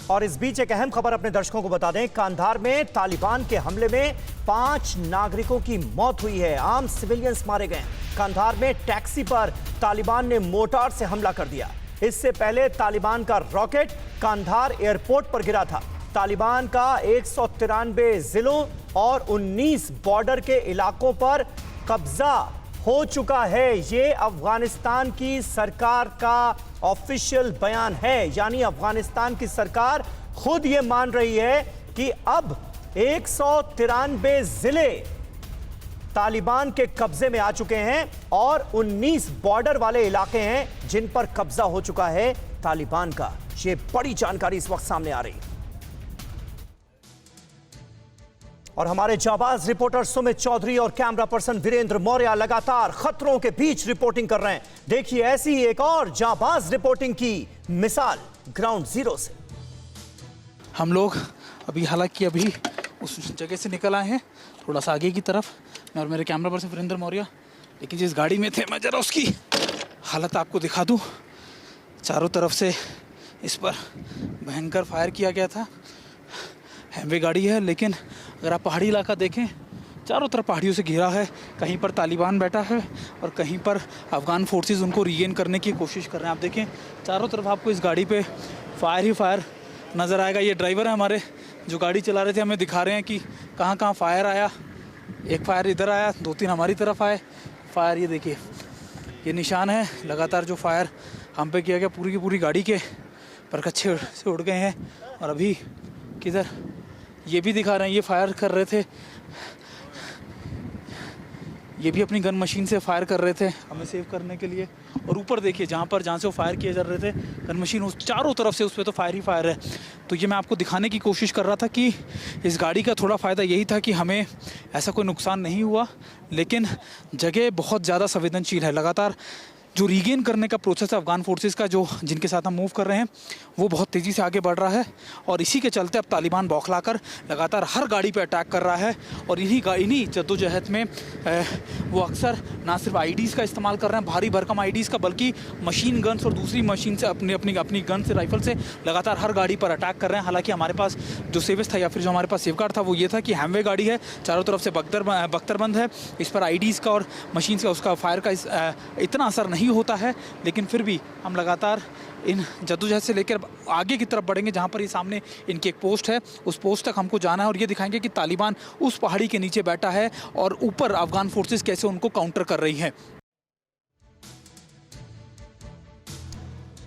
और इस बीच एक अहम खबर अपने दर्शकों को बता दें। कांधार में तालिबान के हमले में 5 नागरिकों की मौत हुई है। आम सिविलियंस मारे गए। कांधार में टैक्सी पर तालिबान ने मोर्टार से हमला कर दिया। इससे पहले तालिबान का रॉकेट कांधार एयरपोर्ट पर गिरा था। तालिबान का 193 जिलों और 19 बॉर्डर के इलाकों पर कब्जा हो चुका है। ये अफगानिस्तान की सरकार का ऑफिशियल बयान है। यानी अफगानिस्तान की सरकार खुद ये मान रही है कि अब 193 जिले तालिबान के कब्जे में आ चुके हैं और 19 बॉर्डर वाले इलाके हैं जिन पर कब्जा हो चुका है तालिबान का। ये बड़ी जानकारी इस वक्त सामने आ रही है और हमारे जाबाज रिपोर्टर सुमित चौधरी और कैमरा पर्सन वीरेंद्र मौर्य लगातार खतरों के बीच रिपोर्टिंग कर रहे हैं। देखिए ऐसी ही एक और जाबाज रिपोर्टिंग की मिसाल ग्राउंड जीरो से। हम लोग हालांकि अभी उस जगह से निकल आए हैं, थोड़ा सा आगे की तरफ, मैं और मेरे कैमरा पर्सन वीरेंद्र मौर्य। लेकिन जिस गाड़ी में थे, मैं जरा उसकी हालत आपको दिखा दूं। चारों तरफ से इस पर भयंकर फायर किया गया था। हैवी गाड़ी है, लेकिन अगर आप पहाड़ी इलाका देखें, चारों तरफ पहाड़ियों से घिरा है। कहीं पर तालिबान बैठा है और कहीं पर अफगान फोर्सेस उनको रीगेन करने की कोशिश कर रहे हैं। आप देखें चारों तरफ आपको इस गाड़ी पे फायर ही फायर नज़र आएगा। ये ड्राइवर है हमारे जो गाड़ी चला रहे थे, हमें दिखा रहे हैं कि कहाँ कहाँ फायर आया। एक फायर इधर आया, 2-3 हमारी तरफ आए फायर। ये देखिए, ये निशान है लगातार जो फायर हम पे किया गया। पूरी की पूरी गाड़ी के परखच्चे से उड़ गए हैं। और अभी किधर ये भी दिखा रहे हैं, ये फायर कर रहे थे, ये भी अपनी गन मशीन से फायर कर रहे थे हमें सेव करने के लिए। और ऊपर देखिए जहाँ से वो फायर किए जा रहे थे, गन मशीन उस चारों तरफ से, उस पर तो फायर ही फायर है। तो ये मैं आपको दिखाने की कोशिश कर रहा था कि इस गाड़ी का थोड़ा फ़ायदा यही था कि हमें ऐसा कोई नुकसान नहीं हुआ, लेकिन जगह बहुत ज़्यादा संवेदनशील है। लगातार जो रीगेन करने का प्रोसेस है अफगान फोर्सेस का, जो जिनके साथ हम मूव कर रहे हैं, वो बहुत तेज़ी से आगे बढ़ रहा है। और इसी के चलते अब तालिबान बौखलाकर लगातार हर गाड़ी पे अटैक कर रहा है। और इन्हीं जद्दोजहद में वो अक्सर ना सिर्फ आईडीज़ का इस्तेमाल कर रहे हैं, भारी भरकम आईडीज़ का, बल्कि मशीन गन्स और दूसरी मशीन से अपनी गन से, राइफल से लगातार हर गाड़ी पर अटैक कर रहे हैं। हालांकि हमारे पास जो सेवेस था या फिर जो हमारे पास सेफगार्ड था वो ये था कि हैमवे गाड़ी है, चारों तरफ से बख्तरबंद है, इस पर आईडीज़ का और मशीन का उसका फायर का इतना असर नहीं होता है। लेकिन फिर भी हम लगातार इन जद्दोजहद से लेकर आगे की तरफ बढ़ेंगे, जहां पर ये सामने इनकी एक पोस्ट है, उस पोस्ट तक हमको जाना है और ये दिखाएंगे कि तालिबान उस पहाड़ी के नीचे बैठा है और ऊपर अफगान फोर्सेस कैसे उनको काउंटर कर रही हैं।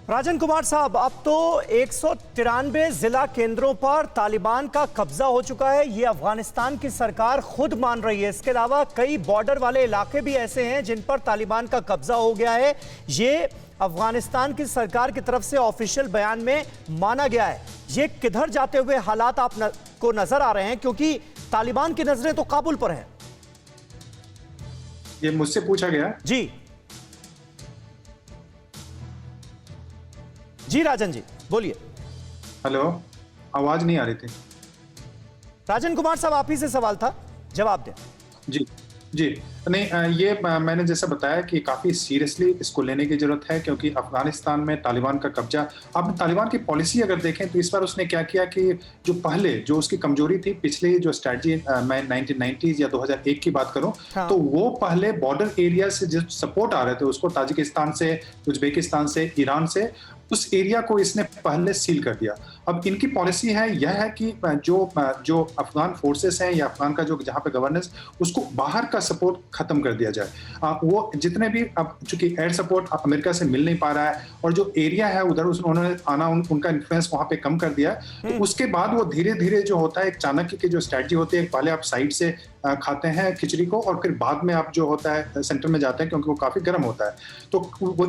राजन कुमार साहब, अब तो 193 जिला केंद्रों पर तालिबान का कब्जा हो चुका है। ये अफगानिस्तान की सरकार खुद मान रही है। इसके अलावा कई बॉर्डर वाले इलाके भी ऐसे हैं जिन पर तालिबान का कब्जा हो गया है। ये अफगानिस्तान की सरकार की तरफ से ऑफिशियल बयान में माना गया है। ये किधर जाते हुए हालात को नजर आ रहे हैं, क्योंकि तालिबान की नजरें तो काबुल पर हैं। ये मुझसे पूछा गया जी राजन जी बोलिए। हेलो, आवाज नहीं आ रही थी। राजन कुमार साहब, आप ही से सवाल था, जवाब दें। जी जी नहीं, ये मैंने जैसा बताया कि काफ़ी सीरियसली इसको लेने की ज़रूरत है, क्योंकि अफगानिस्तान में तालिबान का कब्जा, अब तालिबान की पॉलिसी अगर देखें तो इस बार उसने क्या किया कि जो पहले जो उसकी कमजोरी थी, पिछले जो स्ट्रैटेजी, मैं 1990s या 2001 की बात करूं, हाँ। तो वो पहले बॉर्डर एरिया से जो सपोर्ट आ रहे थे उसको, ताजिकिस्तान से, उज्बेकिस्तान से, ईरान से, उस एरिया को इसने पहले सील कर दिया। अब इनकी पॉलिसी है यह है कि जो अफगान फोर्सेस हैं या अफगान का जो जहाँ पे गवर्नेंस, उसको बाहर का सपोर्ट खत्म कर दिया जाए। वो जितने भी, अब चूंकि एयर सपोर्ट अमेरिका से मिल नहीं पा रहा है और जो एरिया है उधर उन्होंने आना, उनका इन्फ्लुएंस वहाँ पे कम कर दिया। तो उसके बाद वो धीरे धीरे जो होता है, एक चाणक्य की जो स्ट्रैटेजी होती है, पहले आप साइड से खाते हैं खिचड़ी को और फिर बाद में आप जो होता है सेंटर में जाते हैं, क्योंकि वो काफी गर्म होता है। तो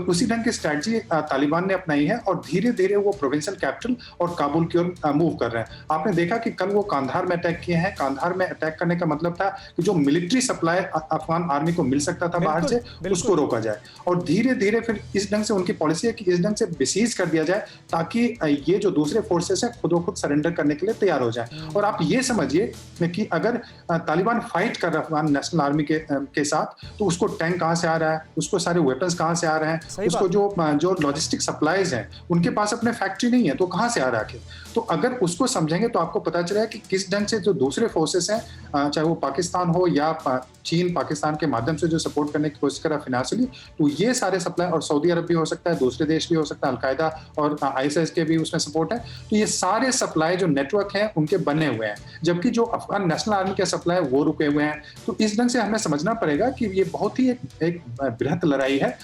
उसी ढंग की स्ट्रैटेजी तालिबान ने अपनाई है और धीरे धीरे वो प्रोविंशियल कैपिटल और काबुल की ओर मूव कर रहे हैं। आपने देखा कि कल वो कांधार में अटैक किए हैं। कांधार में अटैक करने का मतलब था कि जो मिलिट्री सप्लाई अफगान आर्मी को मिल सकता था बाहर से, उसको रोका जाए। और धीरे धीरे फिर इस ढंग से उनकी पॉलिसी है कि इस ढंग से बेसीज कर दिया जाए ताकि ये जो दूसरे फोर्सेस हैं खुद व खुद सरेंडर करने के लिए तैयार हो जाए। और आप ये समझिए कि अगर तालिबान फाइट कर रहा है अफगान नेशनल आर्मी के साथ, तो उसको टैंक कहां से आ रहा है, उसको सारे वेपन्स कहां से आ रहे हैं, उसको जो लॉजिस्टिक सप्लाईज हैं उनके पास अपने फैक्ट्री नहीं है, तो कहां से आ रहा है, सके। तो अगर उसको समझेंगे तो आपको पता चलेगा कि किस ढंग से जो दूसरे फोर्सेस हैं, चाहे वो पाकिस्तान हो या चीन पाकिस्तान के माध्यम से जो सपोर्ट करने की कोशिश कर रहा है फाइनेंशियली, तो ये सारे सप्लाई, और सऊदी अरब भी हो सकता है, दूसरे देश भी हो सकता है, अलकायदा और आईएसआईएस के भी उसमें सपोर्ट है। तो ये सारे सप्लाई जो नेटवर्क है उनके बने हुए हैं, जबकि जो अफगान नेशनल आर्मी के सप्लाई वो रुके हुए हैं। तो इस ढंग से हमें समझना पड़ेगा कि ये बहुत ही एक बृहत लड़ाई है।